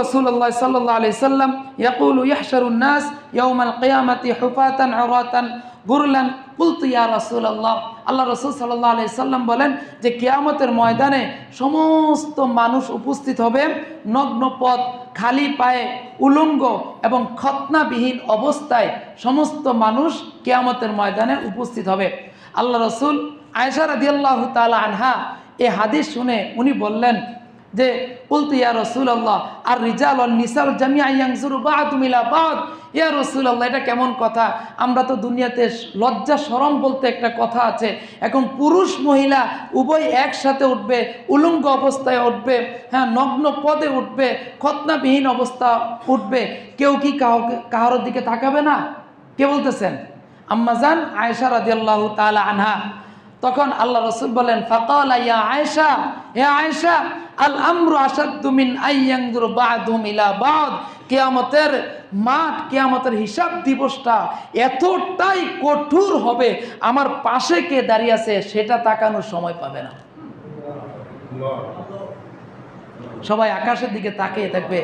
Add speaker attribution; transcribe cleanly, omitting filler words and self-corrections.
Speaker 1: রাসূলুল্লাহ সাল্লাল্লাহু আলাইহি সাল্লাম ইয়াকুলু ইয়াহশারুন নাস ইয়াউমাল কিয়ামাতি হুফাতান উরাতান গুরলান। কুলতু ইয়া রাসূলুল্লাহ, আল্লাহ রাসূল সাল্লাল্লাহু আলাইহি সাল্লাম বলেন যে কিয়ামতের ময়দানে সমস্ত মানুষ উপস্থিত হবে নগ্ন পথ, খালি পায়ে, উলঙ্গ এবং খতনাবিহীন অবস্থায় সমস্ত মানুষ কিয়ামতের ময়দানে উপস্থিত হবে। আল্লাহ রাসূল আয়েশা রাদিয়াল্লাহু তাআলা আনহা এই হাদিস শুনে উনি বললেন যে কুলতু ইয়া রাসূলুল্লাহ আর রিজাল ওয়ান নিসাউ জামিআ ইয়ানজুরু বা'দুম ইলা বা'দ। ইয়া রাসূলুল্লাহ, এটা কেমন কথা? আমরা তো দুনিয়াতে লজ্জা শরম বলতে একটা কথা আছে, এখন পুরুষ মহিলা উভয় একসাথে উঠবে, উলঙ্গ অবস্থায় উঠবে, হ্যাঁ, নগ্ন পদে উঠবে, খতনাবিহীন অবস্থা উঠবে, কেউ কি কারোর দিকে তাকাবে না? কে বলতেছেন? আম্মাজান আয়েশা রাদিয়াল্লাহু তাআলা আনহা। তখন আল্লাহ রাসূল বলেন ফাকালা ইয়া আয়েশা, হে আয়েশা, আল আমরু আশাদ্দু মিন আইয়ানজুর বা'দুম ইলা বা'দ। কিয়ামতের মাঠ, কিয়ামতের হিসাব দিবসটা এতটাই কঠোর হবে, আমার পাশে কে দাঁড়িয়ে আছে সেটা তাকানোর সময় পাবে না। সবাই আকাশের দিকে তাকিয়ে থাকবে।